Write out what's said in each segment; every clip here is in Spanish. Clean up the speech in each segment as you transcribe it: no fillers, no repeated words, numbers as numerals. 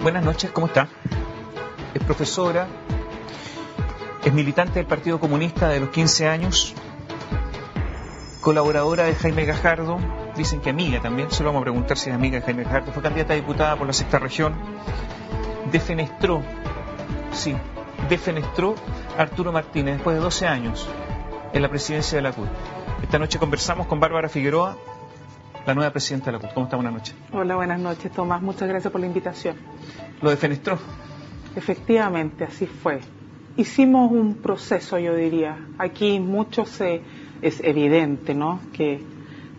Buenas noches, ¿cómo está? Es profesora, es militante del Partido Comunista de los 15 años, colaboradora de Jaime Gajardo, dicen que amiga también, se lo vamos a preguntar si es amiga de Jaime Gajardo, fue candidata a diputada por la sexta región, defenestró a Arturo Martínez después de 12 años en la presidencia de la CUT. Esta noche conversamos con Bárbara Figueroa, la nueva presidenta de la CUT. ¿Cómo está? Buenas noches. Hola, buenas noches, Tomás. Muchas gracias por la invitación. ¿Lo defenestró? Efectivamente, así fue. Hicimos un proceso, yo diría. Aquí es evidente, ¿no?, que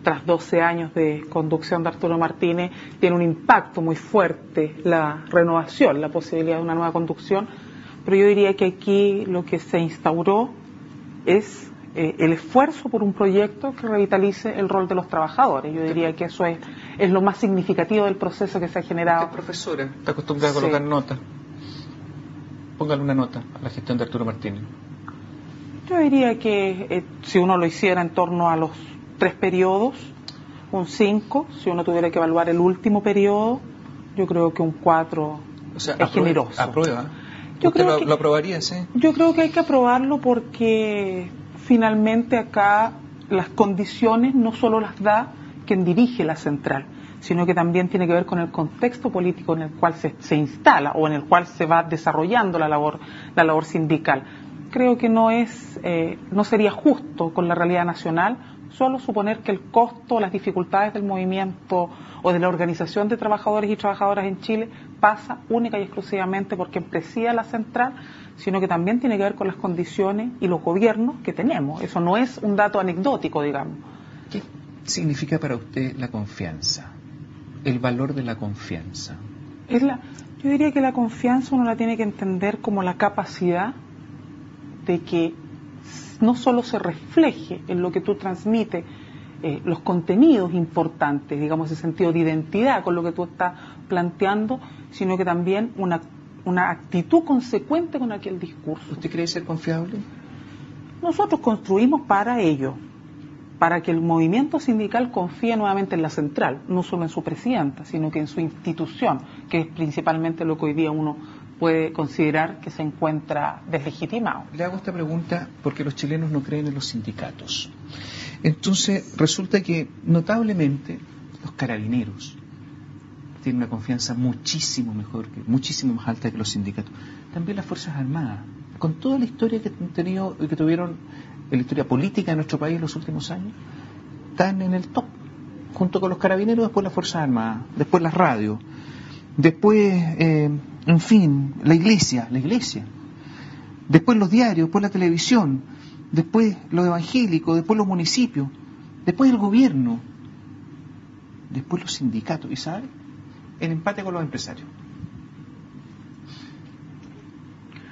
tras 12 años de conducción de Arturo Martínez tiene un impacto muy fuerte la renovación, la posibilidad de una nueva conducción, pero yo diría que aquí lo que se instauró es el esfuerzo por un proyecto que revitalice el rol de los trabajadores. Yo diría que eso es lo más significativo del proceso que se ha generado. Usted es profesora, está acostumbrada a colocar notas. Póngale una nota a la gestión de Arturo Martínez. Yo diría que si uno lo hiciera en torno a los 3 periodos, un 5. Si uno tuviera que evaluar el último periodo, yo creo que un 4 es generoso. ¿Aprueba? ¿Usted lo aprobaría, sí? Yo creo que hay que aprobarlo porque finalmente acá las condiciones no solo las da quien dirige la central, sino que también tiene que ver con el contexto político en el cual se instala o en el cual se va desarrollando la labor sindical. Creo que no sería justo con la realidad nacional solo suponer que el costo, las dificultades del movimiento o de la organización de trabajadores y trabajadoras en Chile pasa única y exclusivamente por quien presida la central, sino que también tiene que ver con las condiciones y los gobiernos que tenemos. Eso no es un dato anecdótico, digamos. ¿Qué significa para usted la confianza? El valor de la confianza. Yo diría que la confianza uno la tiene que entender como la capacidad de que no solo se refleje en lo que tú transmites, los contenidos importantes, digamos, ese sentido de identidad con lo que tú estás planteando, sino que también una actitud consecuente con aquel discurso. ¿Usted cree ser confiable? Nosotros construimos para ello, para que el movimiento sindical confíe nuevamente en la central, no solo en su presidenta, sino que en su institución, que es principalmente lo que hoy día uno puede considerar que se encuentra deslegitimado. Le hago esta pregunta porque los chilenos no creen en los sindicatos. Entonces, resulta que notablemente los carabineros tienen una confianza muchísimo más alta que los sindicatos. También las Fuerzas Armadas, con toda la historia que tuvieron en la historia política de nuestro país en los últimos años, están en el top, junto con los carabineros, después las Fuerzas Armadas, después las radios, después, en fin, la iglesia, después los diarios, después la televisión, después los evangélicos, después los municipios, después el gobierno, después los sindicatos, y ¿sabe? En empate con los empresarios.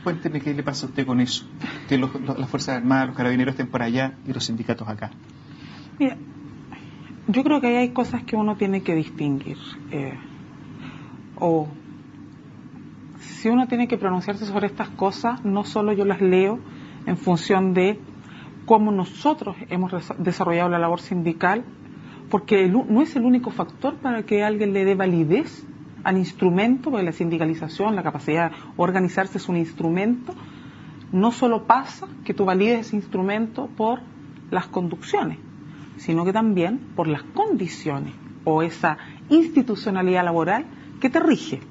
Cuénteme qué le pasa a usted con eso, que las Fuerzas Armadas, los carabineros estén por allá y los sindicatos acá. Mira, yo creo que ahí hay cosas que uno tiene que distinguir. O si uno tiene que pronunciarse sobre estas cosas, no solo yo las leo en función de cómo nosotros hemos desarrollado la labor sindical, porque no es el único factor para que alguien le dé validez al instrumento, porque la sindicalización, la capacidad de organizarse es un instrumento. No solo pasa que tú valides ese instrumento por las conducciones, sino que también por las condiciones o esa institucionalidad laboral que te rige.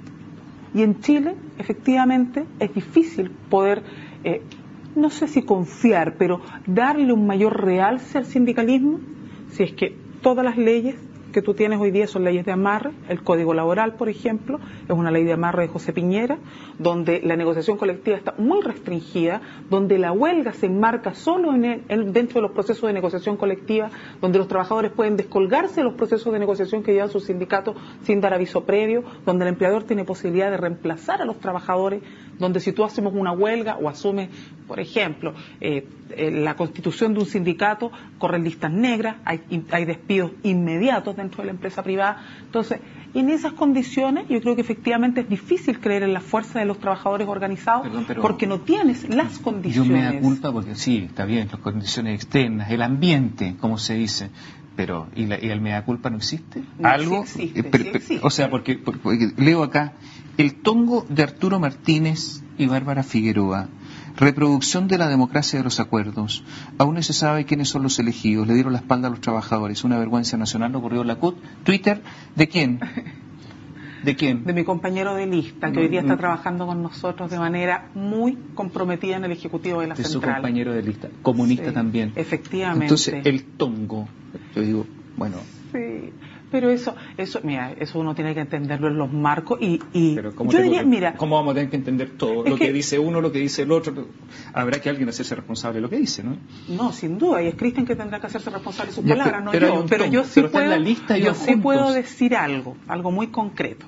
Y en Chile, efectivamente, es difícil poder, no sé si confiar, pero darle un mayor realce al sindicalismo, si es que todas las leyes que tú tienes hoy día son leyes de amarre. El Código Laboral, por ejemplo, es una ley de amarre de José Piñera, donde la negociación colectiva está muy restringida, donde la huelga se enmarca solo dentro de los procesos de negociación colectiva, donde los trabajadores pueden descolgarse de los procesos de negociación que llevan sus sindicatos sin dar aviso previo, donde el empleador tiene posibilidad de reemplazar a los trabajadores, donde si tú hacemos una huelga o asumes, por ejemplo, la constitución de un sindicato, corren listas negras, hay despidos inmediatos dentro de la empresa privada. Entonces, en esas condiciones yo creo que efectivamente es difícil creer en la fuerza de los trabajadores organizados. Porque no tienes las condiciones. Yo me da culpa porque sí, está bien, las condiciones externas, el ambiente, como se dice, pero ¿y el mea culpa no existe? No, ¿algo? Sí existe, sí existe. O sea, porque leo acá El tongo de Arturo Martínez y Bárbara Figueroa. Reproducción de la democracia de los acuerdos. Aún no se sabe quiénes son los elegidos. Le dieron la espalda a los trabajadores. Una vergüenza nacional ocurrió en la CUT. Twitter, ¿de quién? ¿De quién? De mi compañero de lista, que hoy día está trabajando con nosotros de manera muy comprometida en el Ejecutivo de la Central. De su compañero de lista, comunista sí, también. Efectivamente. Entonces, el tongo, yo digo, bueno... Sí, pero eso, mira, eso uno tiene que entenderlo en los marcos y pero ¿cómo yo diría, mira... ¿Cómo vamos a tener que entender todo? Lo que dice uno, lo que dice el otro. Habrá que alguien hacerse responsable de lo que dice, ¿no? No, sin duda, y es Cristian que tendrá que hacerse responsable de sus palabras, no pero yo. Pero yo sí puedo decir algo muy concreto.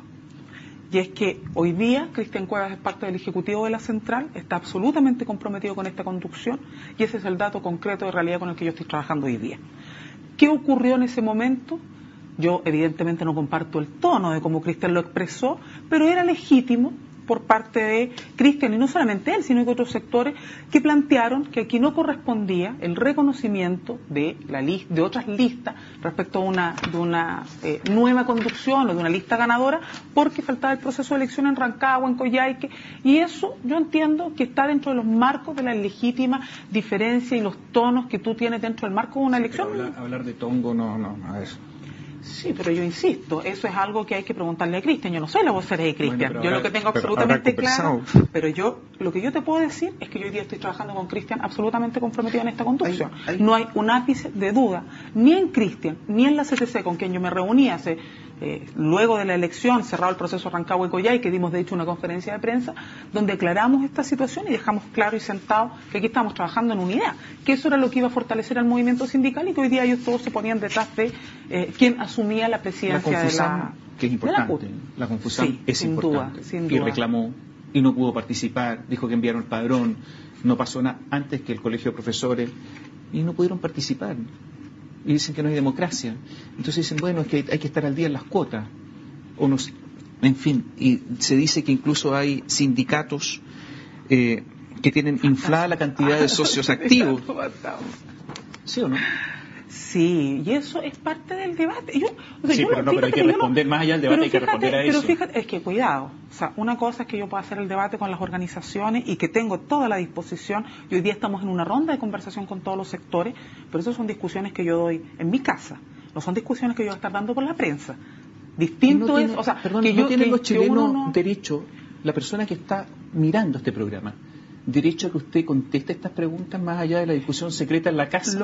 Y es que hoy día Cristian Cuevas es parte del Ejecutivo de la Central, está absolutamente comprometido con esta conducción y ese es el dato concreto de realidad con el que yo estoy trabajando hoy día. ¿Qué ocurrió en ese momento? Yo evidentemente no comparto el tono de cómo Cristian lo expresó, pero era legítimo por parte de Cristian, y no solamente él, sino que otros sectores que plantearon que aquí no correspondía el reconocimiento de otras listas respecto a una nueva conducción o de una lista ganadora, porque faltaba el proceso de elección en Rancagua, en Coyhaique, y eso yo entiendo que está dentro de los marcos de la legítima diferencia y los tonos que tú tienes dentro del marco de una elección. Hablar de tongo, no, a ver. Sí, pero yo insisto, eso es algo que hay que preguntarle a Cristian. Yo no soy la vocera de Cristian. Yo lo que tengo absolutamente claro, pero lo que yo te puedo decir es que yo hoy día estoy trabajando con Cristian absolutamente comprometido en esta conducción. No hay un ápice de duda, ni en Cristian, ni en la CTC, con quien yo me reuní luego de la elección, cerrado el proceso Rancagua y Coyhaique, que dimos de hecho una conferencia de prensa, donde aclaramos esta situación y dejamos claro y sentado que aquí estamos trabajando en unidad, que eso era lo que iba a fortalecer al movimiento sindical y que hoy día ellos todos se ponían detrás de quien asumía la presidencia de la que es importante, la confusión sí, es sin importante, sin y duda. reclamó y no pudo participar, dijo que enviaron el padrón, no pasó nada antes que el colegio de profesores y no pudieron participar. Y dicen que no hay democracia. Entonces dicen, bueno, es que hay que estar al día en las cuotas. En fin, y se dice que incluso hay sindicatos que tienen inflada la cantidad de socios activos. ¿Sí o no? Sí, y eso es parte del debate. Pero hay que responder más allá del debate, hay que responder a eso. Pero fíjate, es que cuidado, o sea, una cosa es que yo pueda hacer el debate con las organizaciones y que tengo toda la disposición, y hoy día estamos en una ronda de conversación con todos los sectores, pero esas son discusiones que yo doy en mi casa, no son discusiones que yo voy a estar dando por la prensa. Distinto es, o sea, que no tienen los chilenos derecho, la persona que está mirando este programa, derecho a que usted conteste estas preguntas más allá de la discusión secreta en la casa.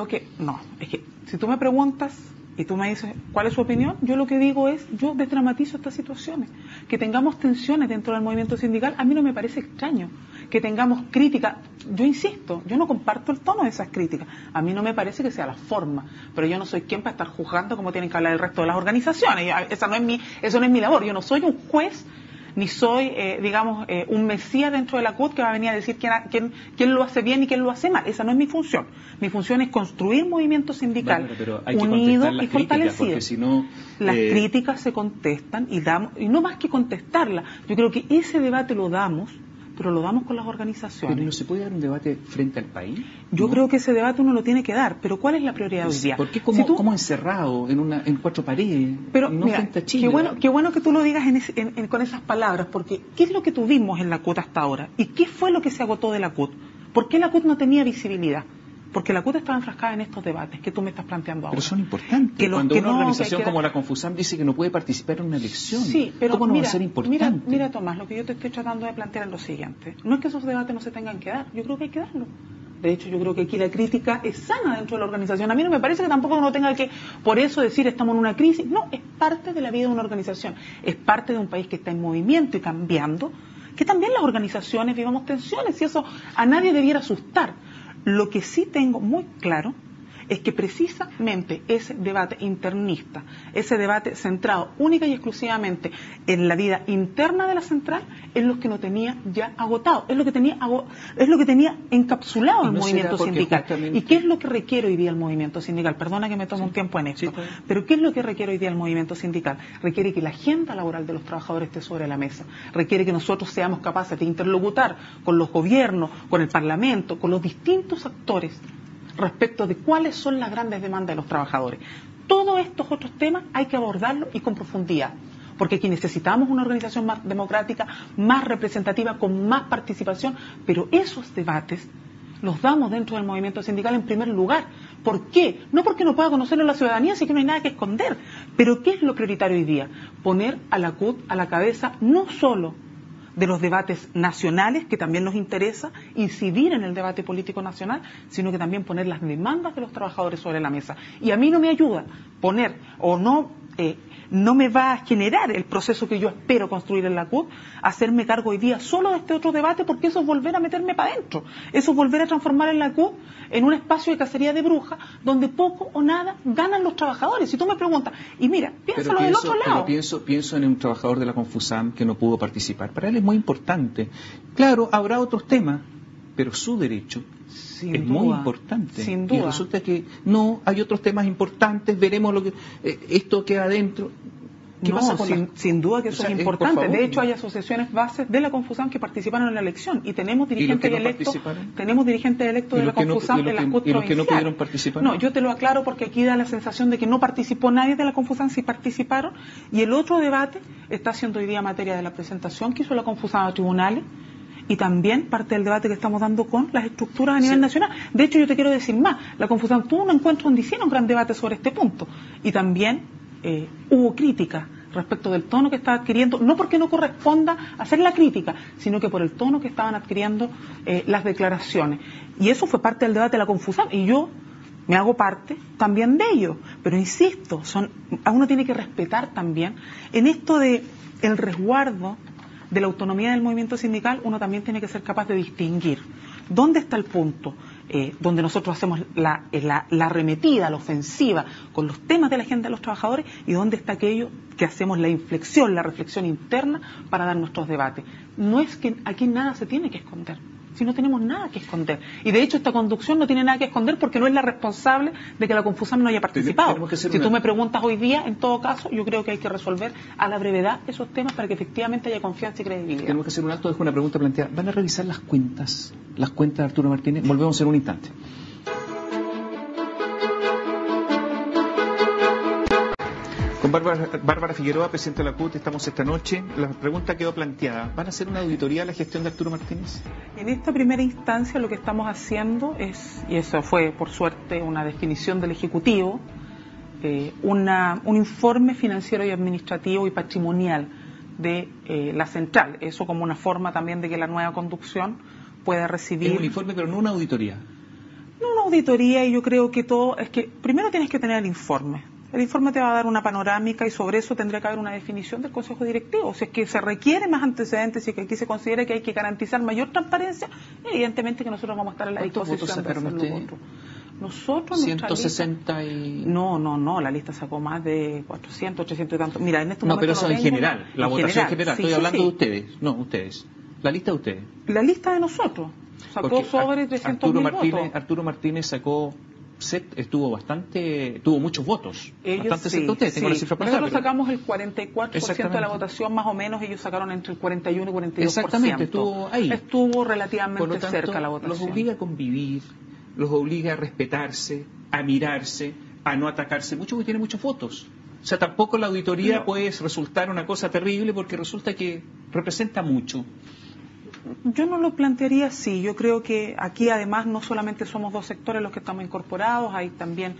Es que si tú me preguntas y tú me dices cuál es su opinión, yo lo que digo es, yo desdramatizo estas situaciones. Que tengamos tensiones dentro del movimiento sindical, a mí no me parece extraño. Que tengamos críticas, yo insisto, yo no comparto el tono de esas críticas. A mí no me parece que sea la forma, pero yo no soy quien para estar juzgando cómo tienen que hablar el resto de las organizaciones. Eso no es mi labor, yo no soy un juez ni soy, un mesías dentro de la CUT que va a venir a decir quién lo hace bien y quién lo hace mal. Esa no es mi función. Mi función es construir movimiento sindical unido y fortalecido. Si no, las críticas se contestan y no más que contestarlas. Yo creo que ese debate lo damos, pero lo damos con las organizaciones. ¿Pero no se puede dar un debate frente al país? Yo creo que ese debate uno lo tiene que dar, pero ¿cuál es la prioridad hoy día? ¿Por qué como encerrado en cuatro paredes? Pero no mira, frente a Chile. Qué bueno que tú lo digas con esas palabras, porque ¿qué es lo que tuvimos en la CUT hasta ahora? ¿Y qué fue lo que se agotó de la CUT? ¿Por qué la CUT no tenía visibilidad? Porque la CUT estaba enfrascada en estos debates que tú me estás planteando ahora. Pero son importantes. Cuando una organización como la Confusam dice que no puede participar en una elección, sí, pero ¿cómo no va a ser importante? Mira, Tomás, lo que yo te estoy tratando de plantear es lo siguiente. No es que esos debates no se tengan que dar, yo creo que hay que darlo. De hecho, yo creo que aquí la crítica es sana dentro de la organización. A mí no me parece que tampoco uno tenga que, por eso, decir estamos en una crisis. No, es parte de la vida de una organización. Es parte de un país que está en movimiento y cambiando, que también las organizaciones vivamos tensiones y eso a nadie debiera asustar. Lo que sí tengo muy claro es que precisamente ese debate internista, ese debate centrado única y exclusivamente en la vida interna de la central, es lo que no tenía ya agotado, es lo que tenía encapsulado el movimiento sindical. ¿Y qué es lo que requiere hoy día el movimiento sindical? Perdona que me tome un tiempo en esto, pero ¿qué es lo que requiere hoy día el movimiento sindical? Requiere que la agenda laboral de los trabajadores esté sobre la mesa, requiere que nosotros seamos capaces de interlocutar con los gobiernos, con el Parlamento, con los distintos actores respecto de cuáles son las grandes demandas de los trabajadores. Todos estos otros temas hay que abordarlos y con profundidad, porque aquí necesitamos una organización más democrática, más representativa, con más participación, pero esos debates los damos dentro del movimiento sindical en primer lugar. ¿Por qué? No porque no pueda conocerlo la ciudadanía, así que no hay nada que esconder, pero ¿qué es lo prioritario hoy día? Poner a la CUT a la cabeza no solo de los debates nacionales, que también nos interesa incidir en el debate político nacional, sino que también poner las demandas de los trabajadores sobre la mesa. Y a mí no me ayuda poner o no me va a generar el proceso que yo espero construir en la CUT, hacerme cargo hoy día solo de este otro debate, porque eso es volver a meterme para adentro, eso es volver a transformar en la CUT en un espacio de cacería de brujas, donde poco o nada ganan los trabajadores. Si tú me preguntas, y mira, piénsalo del otro lado. Pero pienso en un trabajador de la Confusam que no pudo participar. Para él es muy importante. Claro, habrá otros temas, pero su derecho es muy importante. Sin duda. Y resulta que no, hay otros temas importantes, veremos lo que esto queda adentro. ¿Qué pasa con sin duda que eso es importante. De hecho, hay asociaciones bases de la Confusam que participaron en la elección y tenemos dirigentes electos de la Confusam en las CUT provinciales. ¿Y los que no pudieron participar? No, yo te lo aclaro porque aquí da la sensación de que no participó nadie de la Confusam, sí participaron. Y el otro debate está siendo hoy día materia de la presentación que hizo la Confusam a tribunales, y también parte del debate que estamos dando con las estructuras a nivel nacional. De hecho, yo te quiero decir más, la Confusam tuvo un encuentro donde hicieron un gran debate sobre este punto, y también hubo crítica respecto del tono que estaba adquiriendo, no porque no corresponda hacer la crítica, sino que por el tono que estaban adquiriendo las declaraciones. Y eso fue parte del debate de la Confusam, y yo me hago parte también de ello. Pero insisto, uno tiene que respetar también en esto de el resguardo de la autonomía del movimiento sindical. Uno también tiene que ser capaz de distinguir dónde está el punto donde nosotros hacemos la arremetida, la ofensiva con los temas de la agenda de los trabajadores, y dónde está aquello que hacemos la inflexión, la reflexión interna para dar nuestros debates. No es que aquí nada se tiene que esconder, si no tenemos nada que esconder. Y de hecho esta conducción no tiene nada que esconder porque no es la responsable de que la Confusam no haya participado. Si tú me preguntas hoy día, en todo caso, yo creo que hay que resolver a la brevedad esos temas para que efectivamente haya confianza y credibilidad. Tenemos que hacer un acto, dejo una pregunta planteada. ¿Van a revisar las cuentas de Arturo Martínez? Volvemos en un instante. Con Bárbara Figueroa, presidente de la CUT, estamos esta noche. La pregunta quedó planteada. ¿Van a hacer una auditoría a la gestión de Arturo Martínez? En esta primera instancia lo que estamos haciendo es, y eso fue por suerte una definición del Ejecutivo, un informe financiero y administrativo y patrimonial de la central. Eso como una forma también de que la nueva conducción pueda recibir... Es un informe, pero no una auditoría. No una auditoría, y yo creo que todo... Es que primero tienes que tener el informe. El informe te va a dar una panorámica y sobre eso tendría que haber una definición del Consejo Directivo. Si es que se requiere más antecedentes, si es que aquí se considera que hay que garantizar mayor transparencia, evidentemente que nosotros vamos a estar en la disposición de hacerlo otro. Nosotros 160 y... No, la lista sacó más de 400, 800 y tantos. Mira, en este momento pero eso en general, la votación general. Sí, estoy hablando de ustedes, no ustedes. La lista de ustedes. La lista de nosotros. Sacó sobre 300.000 votos. Arturo Martínez sacó... tuvo muchos votos. Bastante cerca de ustedes, tengo la cifra para nosotros sacamos el 44% de la votación más o menos, ellos sacaron entre el 41 y 42%. Exactamente, estuvo ahí. Estuvo relativamente por lo tanto, cerca la votación. Los obliga a convivir, los obliga a respetarse, a mirarse, a no atacarse mucho, porque tiene muchos votos. O sea, tampoco la auditoría puede resultar una cosa terrible, porque resulta que representa mucho. Yo no lo plantearía así. Yo creo que aquí además no solamente somos dos sectores los que estamos incorporados, hay también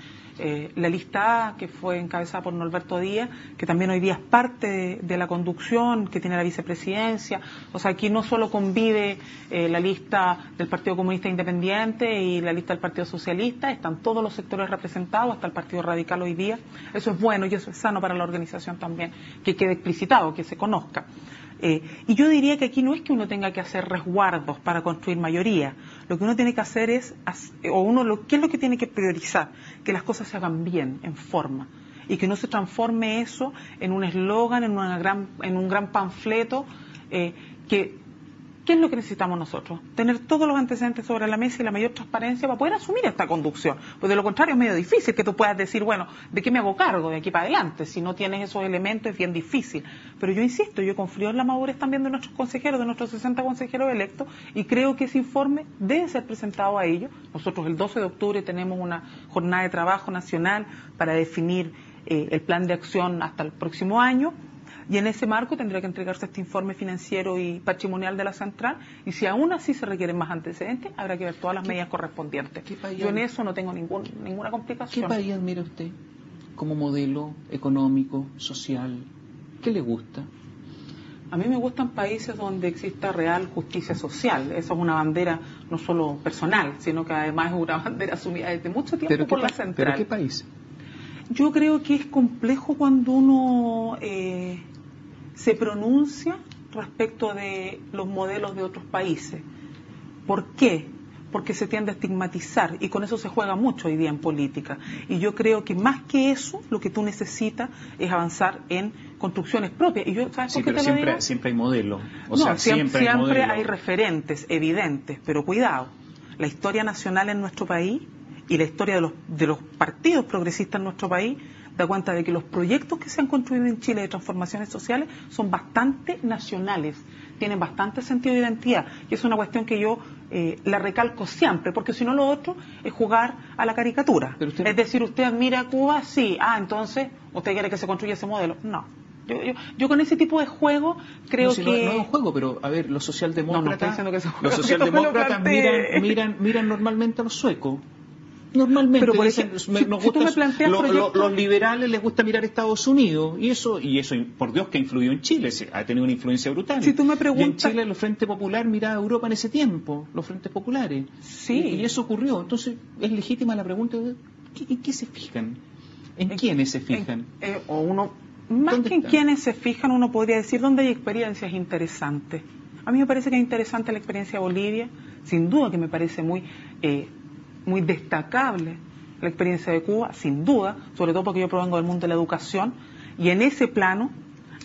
la lista A, que fue encabezada por Norberto Díaz, que también hoy día es parte de la conducción, que tiene la vicepresidencia. O sea, aquí no solo convive la lista del Partido Comunista Independiente y la lista del Partido Socialista, están todos los sectores representados, hasta el Partido Radical hoy día. Eso es bueno y eso es sano para la organización también, que quede explicitado, que se conozca. Y yo diría que aquí no es que uno tenga que hacer resguardos para construir mayoría. Lo que uno tiene que hacer es, ¿qué es lo que tiene que priorizar? Que las cosas se hagan bien, en forma, y que no se transforme eso en un eslogan, en un gran panfleto, ¿qué es lo que necesitamos nosotros? Tener todos los antecedentes sobre la mesa y la mayor transparencia para poder asumir esta conducción. Pues de lo contrario es medio difícil que tú puedas decir, bueno, ¿de qué me hago cargo de aquí para adelante? Si no tienes esos elementos es bien difícil. Pero yo insisto, yo confío en la madurez también de nuestros consejeros, de nuestros 60 consejeros electos, y creo que ese informe debe ser presentado a ellos. Nosotros el 12 de octubre tenemos una jornada de trabajo nacional para definir el plan de acción hasta el próximo año. Y en ese marco tendría que entregarse este informe financiero y patrimonial de la central, y si aún así se requieren más antecedentes, habrá que ver todas las medidas correspondientes. Yo en eso no tengo ninguna complicación. ¿Qué país admira usted como modelo económico, social? ¿Qué le gusta? A mí me gustan países donde exista real justicia social. Esa es una bandera no solo personal, sino que además es una bandera asumida desde mucho tiempo por la central. ¿Pero qué país? Yo creo que es complejo cuando uno se pronuncia respecto de los modelos de otros países. ¿Por qué? Porque se tiende a estigmatizar y con eso se juega mucho hoy día en política. Y yo creo que más que eso, lo que tú necesitas es avanzar en construcciones propias. Y yo, ¿sabes por qué te lo digo? Siempre hay modelo. Siempre hay referentes evidentes, pero cuidado, la historia nacional en nuestro país y la historia de los partidos progresistas en nuestro país da cuenta de que los proyectos que se han construido en Chile de transformaciones sociales son bastante nacionales, tienen bastante sentido de identidad, y es una cuestión que yo la recalco siempre, porque si no lo otro es jugar a la caricatura. Es decir, usted admira a Cuba, sí, entonces usted quiere que se construya ese modelo. No. Yo con ese tipo de juego creo que... No es un juego, pero a ver, los socialdemócratas, los socialdemócratas miran normalmente a los suecos. Normalmente, pero por dicen, ejemplo, los liberales les gusta mirar a Estados Unidos, y eso, por Dios, que ha influido en Chile, ha tenido una influencia brutal. Si tú me preguntas, y en Chile el Frente Popular miraba a Europa en ese tiempo, los Frentes Populares. Sí. Y eso ocurrió. Entonces, es legítima la pregunta, ¿en qué se fijan? ¿En quiénes se fijan? Más que en quiénes se fijan, uno podría decir dónde hay experiencias interesantes. A mí me parece que es interesante la experiencia de Bolivia, sin duda que me parece muy destacable la experiencia de Cuba, sin duda, sobre todo porque yo provengo del mundo de la educación, y en ese plano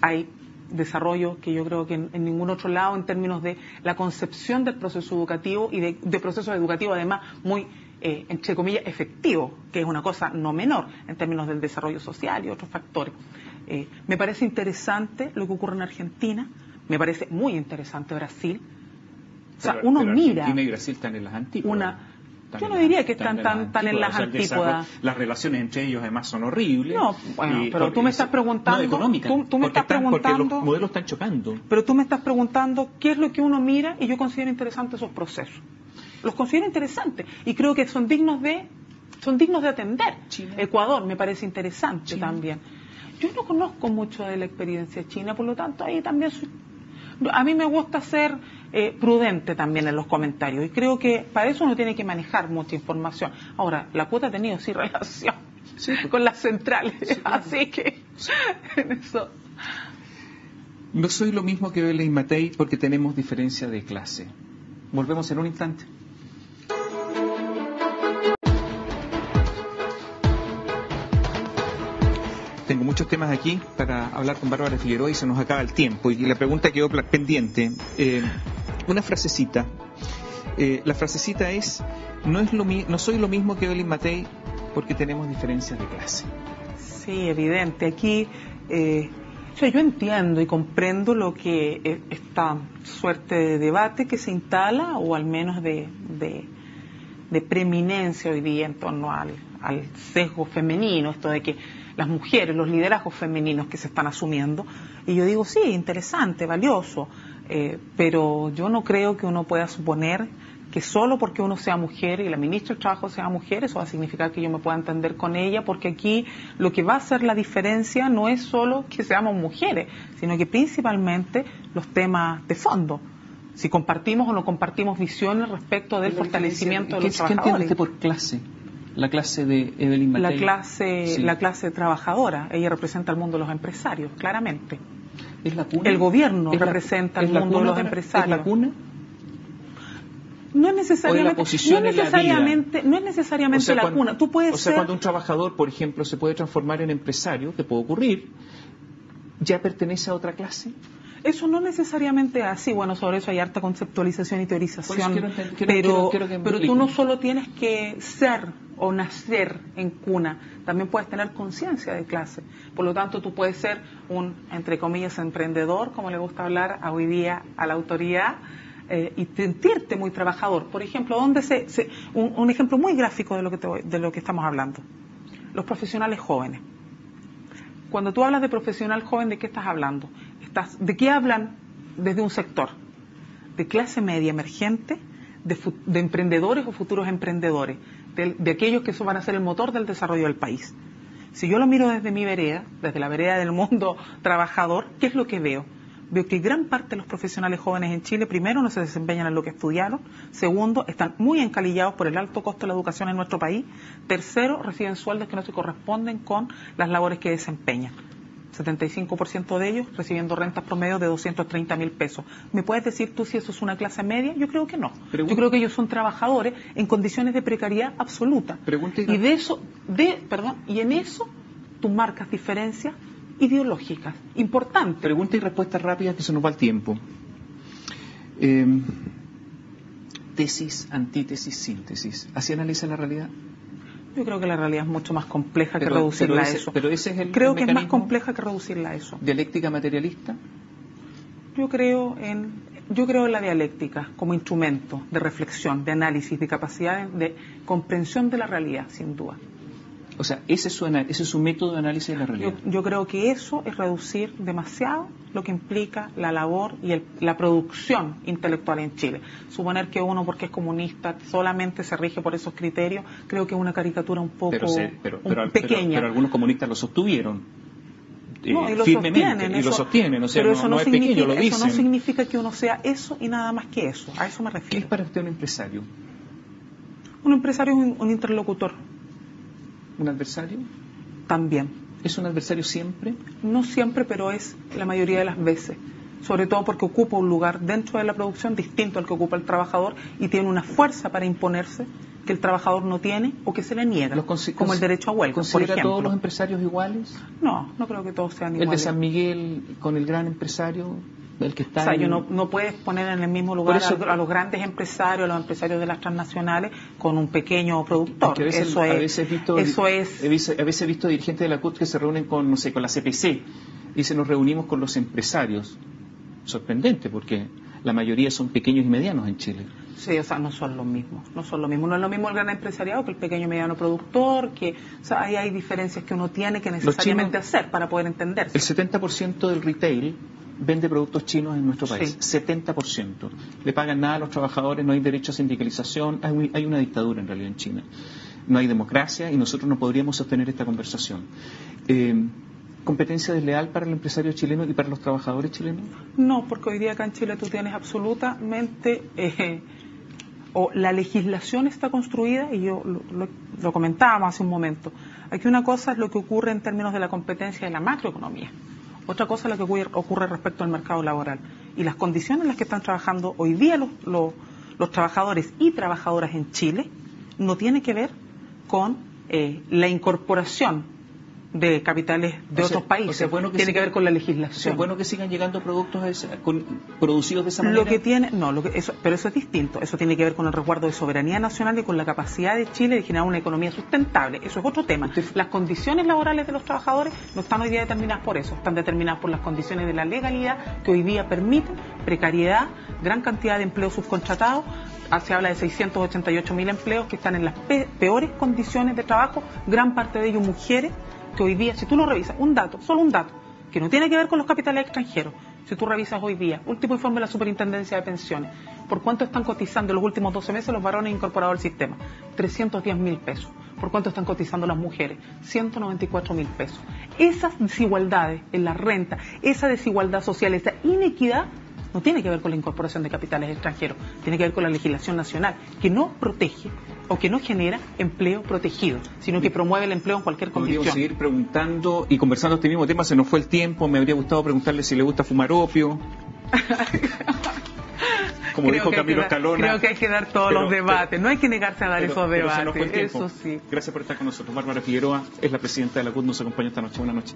hay desarrollo que yo creo que en ningún otro lado en términos de la concepción del proceso educativo y de procesos educativos además muy, entre comillas, efectivo, que es una cosa no menor en términos del desarrollo social y otros factores. Me parece interesante lo que ocurre en Argentina, me parece muy interesante Brasil. O sea, uno mira... Argentina y Brasil están en las antípodas. Yo no diría que están tan en las antípodas. Las relaciones entre ellos además son horribles. No, bueno, pero tú me estás preguntando... No, económicas. Tú me estás preguntando... Porque los modelos están chocando. Pero tú me estás preguntando qué es lo que uno mira, y yo considero interesantes esos procesos. Los considero interesantes y creo que son dignos de atender. China. Ecuador me parece interesante también. Yo no conozco mucho de la experiencia china, por lo tanto ahí también a mí me gusta ser prudente también en los comentarios, y creo que para eso uno tiene que manejar mucha información. Ahora, la cuota ha tenido sí relación con las centrales, así que en eso... No soy lo mismo que Evelyn Matei porque tenemos diferencia de clase. Volvemos en un instante. Tengo muchos temas aquí para hablar con Bárbara Figueroa y se nos acaba el tiempo, y la pregunta quedó pendiente. Una frasecita. La frasecita es: no soy lo mismo que Evelyn Matei porque tenemos diferencias de clase. Sí, evidente. Aquí yo entiendo y comprendo lo que esta suerte de debate que se instala, o al menos de preeminencia hoy día en torno al sesgo femenino, esto de que las mujeres, los liderazgos femeninos que se están asumiendo, y yo digo, sí, interesante, valioso, pero yo no creo que uno pueda suponer que solo porque uno sea mujer y la ministra del Trabajo sea mujer, eso va a significar que yo me pueda entender con ella, porque aquí lo que va a hacer la diferencia no es solo que seamos mujeres, sino que principalmente los temas de fondo. Si compartimos o no compartimos visiones respecto del fortalecimiento de los trabajadores. ¿Qué entiende usted por clase? La clase de Evelyn Matei. La clase trabajadora. Ella representa al mundo de los empresarios, claramente. ¿Es la cuna? El gobierno representa al mundo de los empresarios. ¿Es la cuna? No es necesariamente, no es necesariamente la cuna. Tú puedes ser... cuando un trabajador, por ejemplo, se puede transformar en empresario, que puede ocurrir, ¿ya pertenece a otra clase? Eso no necesariamente es así. Bueno, sobre eso hay harta conceptualización y teorización. Pero tú no solo tienes que ser o nacer en cuna, también puedes tener conciencia de clase. Por lo tanto, tú puedes ser un, entre comillas, emprendedor, como le gusta hablar hoy día a la autoridad, y sentirte muy trabajador. Por ejemplo, un ejemplo muy gráfico de lo que estamos hablando. Los profesionales jóvenes. Cuando tú hablas de profesional joven, ¿de qué estás hablando? ¿De qué hablan desde un sector? De clase media emergente, de emprendedores o futuros emprendedores, de aquellos que van a ser el motor del desarrollo del país. Si yo lo miro desde mi vereda, desde la vereda del mundo trabajador, ¿qué es lo que veo? Veo que gran parte de los profesionales jóvenes en Chile, primero, no se desempeñan en lo que estudiaron; segundo, están muy encalillados por el alto costo de la educación en nuestro país; tercero, reciben sueldos que no se corresponden con las labores que desempeñan. 75% de ellos recibiendo rentas promedio de 230.000 pesos. ¿Me puedes decir tú si eso es una clase media? Yo creo que no. Yo creo que ellos son trabajadores en condiciones de precariedad absoluta. Y en eso tú marcas diferencias ideológicas importantes. Pregunta y respuesta rápida, que se nos va el tiempo. Tesis, antítesis, síntesis. ¿Así analiza la realidad? Yo creo que la realidad es mucho más compleja que reducirla a eso. Pero ese es el Creo que es más compleja que reducirla a eso. ¿Dialéctica materialista? Yo creo en la dialéctica como instrumento de reflexión, de análisis, de capacidad de comprensión de la realidad, sin duda. O sea, ese es su método de análisis de la realidad. Yo creo que eso es reducir demasiado lo que implica la labor y la producción intelectual en Chile. Suponer que uno, porque es comunista, solamente se rige por esos criterios, creo que es una caricatura un poco pequeña. Pero algunos comunistas lo sostuvieron firmemente. Lo sostienen, o sea, pero eso no es pequeño, lo dicen. Eso no significa que uno sea eso y nada más que eso. A eso me refiero. ¿Qué es para usted un empresario? Un empresario es un interlocutor. ¿Un adversario? También. ¿Es un adversario siempre? No siempre, pero es la mayoría de las veces. Sobre todo porque ocupa un lugar dentro de la producción distinto al que ocupa el trabajador y tiene una fuerza para imponerse que el trabajador no tiene o que se le niega, como el derecho a huelga, por ejemplo. ¿Considera todos los empresarios iguales? No creo que todos sean iguales. ¿El de San Miguel con el gran empresario? El que está no puedes poner en el mismo lugar a los grandes empresarios, a los empresarios de las transnacionales, con un pequeño productor. A veces he visto dirigentes de la CUT que se reúnen con la CPC y nos reunimos con los empresarios. Sorprendente, porque la mayoría son pequeños y medianos en Chile. Sí, no son los mismos. No es lo mismo el gran empresariado que el pequeño y mediano productor, ahí hay diferencias que uno tiene que necesariamente hacer para poder entenderse. El 70% del retail vende productos chinos en nuestro país. Sí. 70%. Le pagan nada a los trabajadores, no hay derecho a sindicalización, hay una dictadura en realidad en China. No hay democracia y nosotros no podríamos sostener esta conversación. ¿Competencia desleal para el empresario chileno y para los trabajadores chilenos? No, porque hoy día acá en Chile tú tienes absolutamente... la legislación está construida, y yo lo comentábamos hace un momento. Aquí una cosa es lo que ocurre en términos de la competencia de la macroeconomía. Otra cosa es lo que ocurre respecto al mercado laboral. Y las condiciones en las que están trabajando hoy día los trabajadores y trabajadoras en Chile no tiene que ver con la incorporación de capitales de otros países. Tiene que ver con la legislación. Es bueno que sigan llegando productos producidos de esa manera. Pero eso es distinto. Eso tiene que ver con el resguardo de soberanía nacional y con la capacidad de Chile de generar una economía sustentable. Eso es otro tema. Las condiciones laborales de los trabajadores no están hoy día determinadas por eso. Están determinadas por las condiciones de la legalidad que hoy día permiten precariedad, gran cantidad de empleos subcontratados. Se habla de 688.000 empleos que están en las peores condiciones de trabajo, gran parte de ellos mujeres, que hoy día, si tú lo revisas, solo un dato, que no tiene que ver con los capitales extranjeros, si tú revisas hoy día, último informe de la Superintendencia de Pensiones, ¿por cuánto están cotizando en los últimos 12 meses los varones incorporados al sistema? 310.000 pesos. ¿Por cuánto están cotizando las mujeres? 194.000 pesos. Esas desigualdades en la renta, esa desigualdad social, esa inequidad, no tiene que ver con la incorporación de capitales extranjeros, tiene que ver con la legislación nacional, que no protege o que no genera empleo protegido, sino que promueve el empleo en cualquier condición. Podríamos seguir preguntando y conversando este mismo tema, se nos fue el tiempo, me habría gustado preguntarle si le gusta fumar opio. Como dijo Camilo Escalona. Creo que hay que dar todos los debates, no hay que negarse a dar esos debates. Se nos fue el tiempo. Eso sí. Gracias por estar con nosotros. Bárbara Figueroa es la presidenta de la CUT, nos acompaña esta noche. Buenas noches.